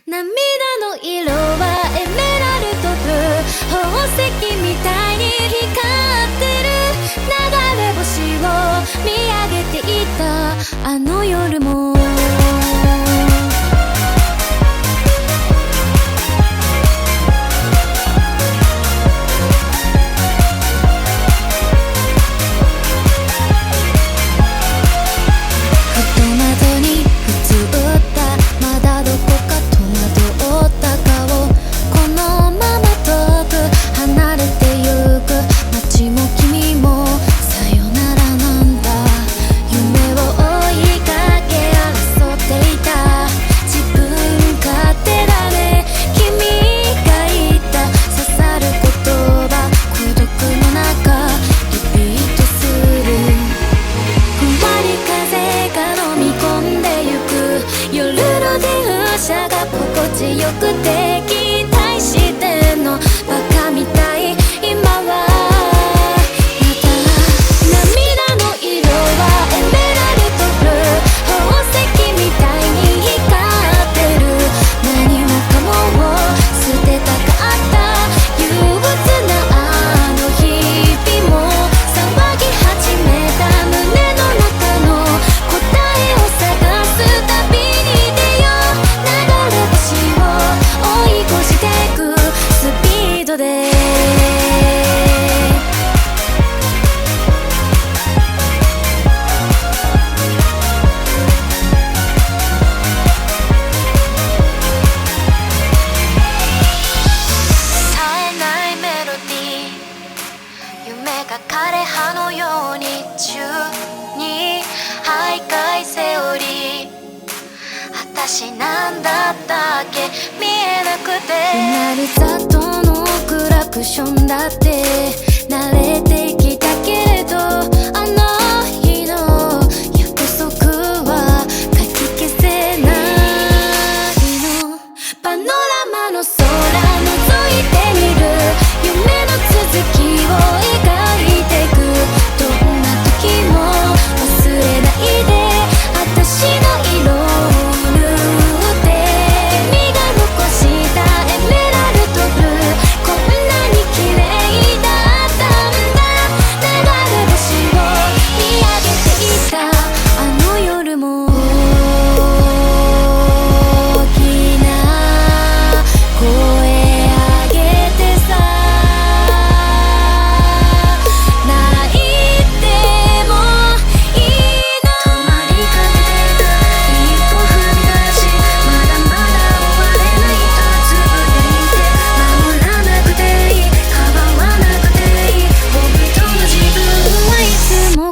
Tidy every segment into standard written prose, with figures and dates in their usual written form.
涙の色はエメラルドブルー、宝石みたいに光ってる。流れ星を見上げていたあの夜もよくて期待してんのバカみたい今はまた涙の色はエメラルドブルー、宝石みたいに光ってる。何もかもを捨てたかった憂鬱なあの日々も騒ぎ始めた胸の中の答えを探すたびに出よう。流れ星追い越してくスピードで絶えないメロディー、夢が枯葉のように宙に徘徊セオリー。私なんだったっけ見えなくて、うなるざとのクラクションだって慣れてきたけれど、あの日の約束はかき消せないの。パノラマの空覗いてみる、夢の続きを描いてく。どんな時も忘れないで私の色を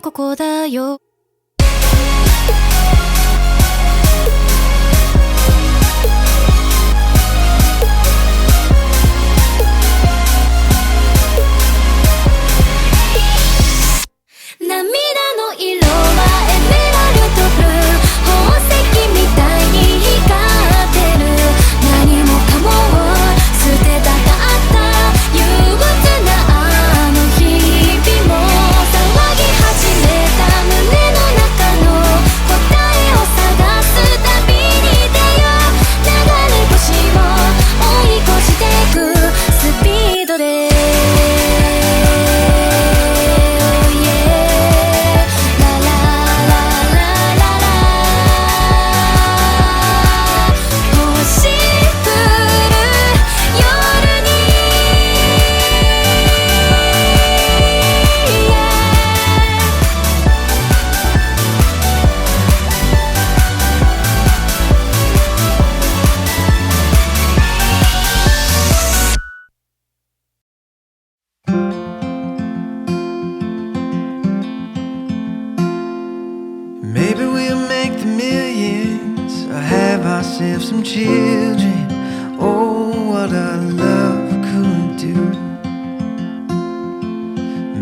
ここだよ。涙の色はエメラルドブルー、宝石みたいに光ってる。何もかもを捨てたかった憂鬱なあの日々も騒ぎ始めた胸の中の答えを探すたびに出よう。流れ星を追い越してくスピードでMaybe we'll make the millions or have ourselves some children. Oh, what our love could do.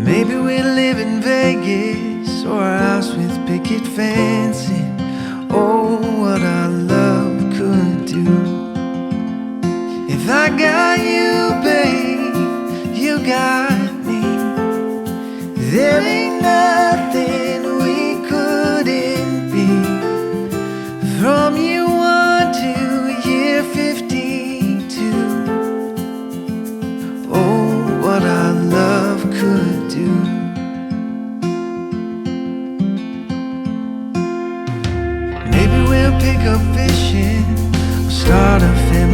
Maybe we'll live in Vegas or a house with picket fencing. Oh, what our love could do. If I got you, babe, you got me. There ain't nothing we couldn't be. From year 1 to year 50.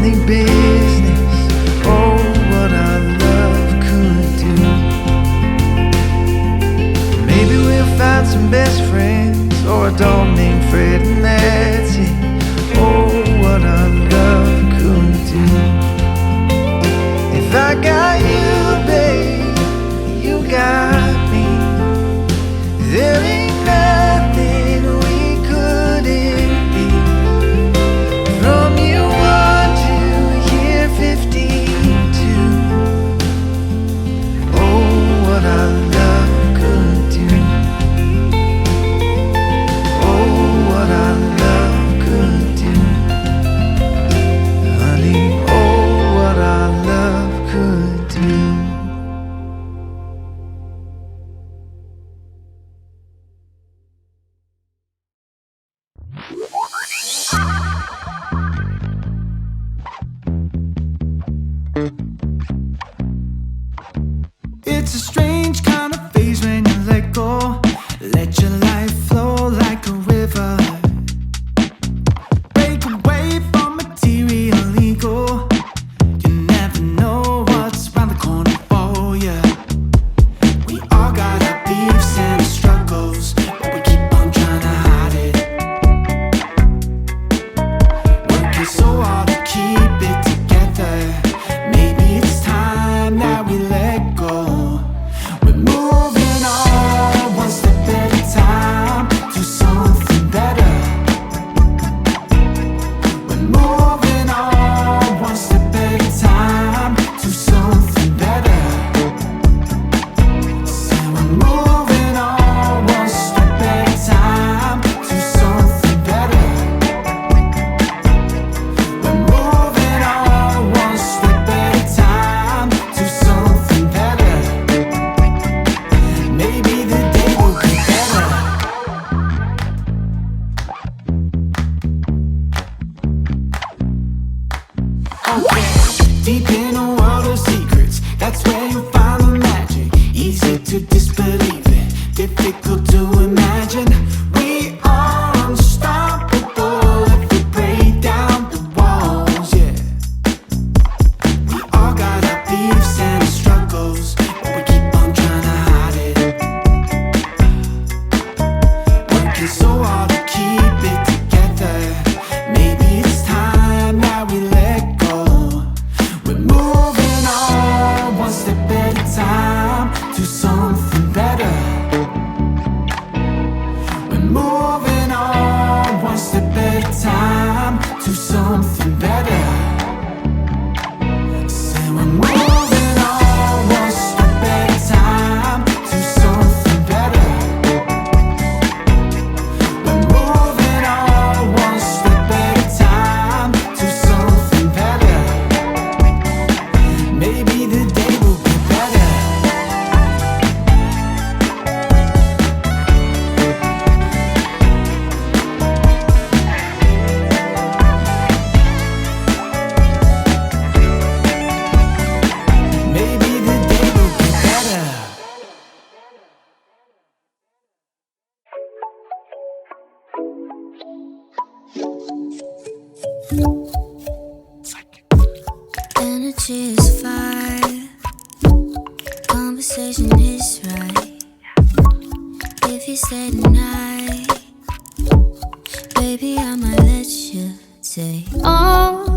family business. Oh, what our love could do. Maybe we'll find some best friends, or a dog named Fred, and that's it. Oh, what our love could do. If I got you, babe, you got me. There ain't nothing we couldn't be. From year 1 to year 52. Oh, what our love could do. Oh, what our love could do. Honey, oh, what our love could do. It's a strange kind of phase when you let go. Let your life flow like a river. Break away from material ego. You never know what's around the corner for you. We all got our beefs and our struggles, but we keep on trying to hide it. Working so hard to keep it together. Maybe it's time that we let go. We're moving on one step at a time to something better. We're moving on one step at a time to something better. Say we're moving on one step at a time to something better. We're moving on one step at a time to something better. Maybe the day will be better. Okay, deep in a world of secrets, that's where you find the magic. Easy to disbelieve it, difficult to imagine. We are unstoppable if we break down the walls, yeah. We all got our beefs and our struggles, but we keep on trying to hide it. Working so hard to keep it together. Maybe it's time that we let go. We're moving on one step at a time to something better. We're moving on one step at a time to something better. Say we're moving on one step at a time to something better. We're moving on one step at a time to something better. Maybe the day will be better. Maybe the day will be better. Energy is fire, conversation is right. If you stay tonight, baby, I might let you take all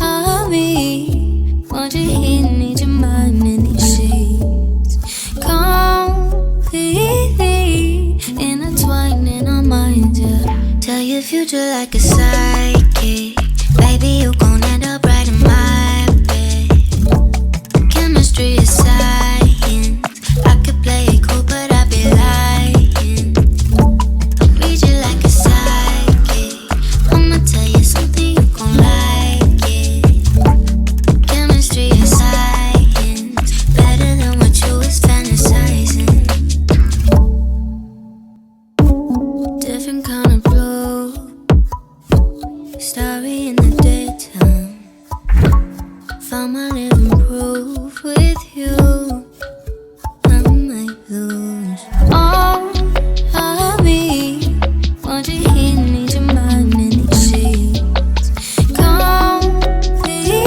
of me. Want you here, need your mind in these sheets. Completely intertwining our minds, yeah. Tell your future like a psychic. Baby, you gon' end up right in my bed. Chemistry is science. I could play it cool, but I'd be lying. I'll read you like a psychic. I'ma tell you something, you gon' like it. Chemistry is science. Better than what you was fantasizing. Different kind of blue. Starry in the daytime. Found my living proof with you. I might lose all of me. Want you here, need your mind in these sheets. Completely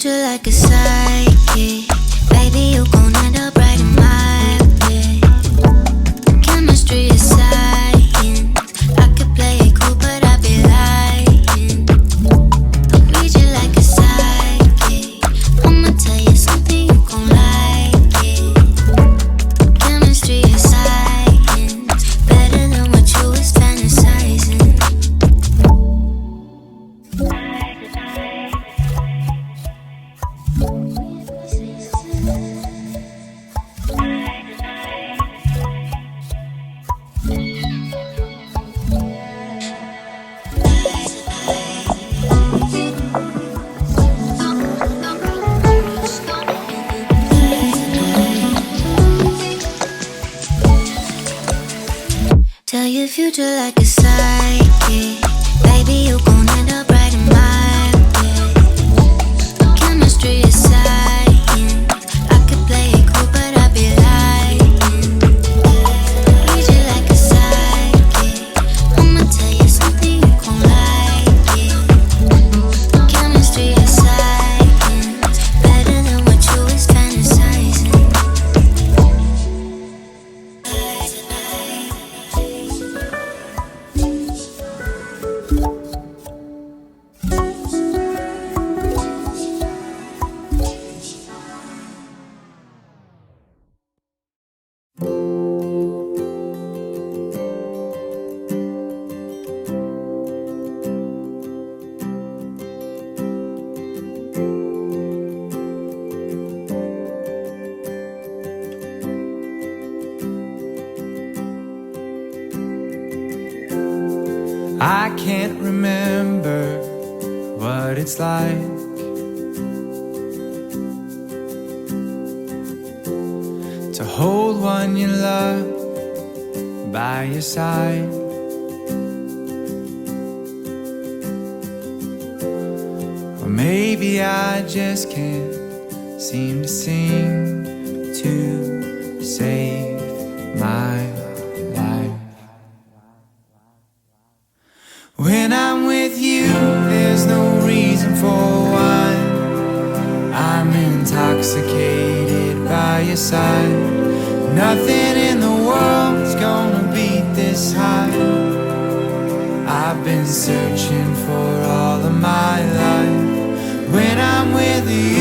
future like a psychic. Baby, you gon' end up right in my bed. Chemistry is science. I could play it cool, but I'd be lying. Read you like a psychic. I'ma tell you something, you gon' like it. Chemistry is science. Better than what you was fantasizing. Tell your future like a psychic. Baby, you gon' end up right in my bed. Chemistry is science. I could play it cool, but I'd be lying. Read you like a psychic. I'ma tell you something, you gon' like it. Chemistry is science. Better than what you was fantasizing. I can't remember what it's like to hold one you love by your side. Or maybe I just can't seem to sing to save my life. When I'm with you, there's no reason for wine. I'm intoxicated by your side. Nothing in the world's gonna beat this high. I've been searching for all of my life. When I'm with you,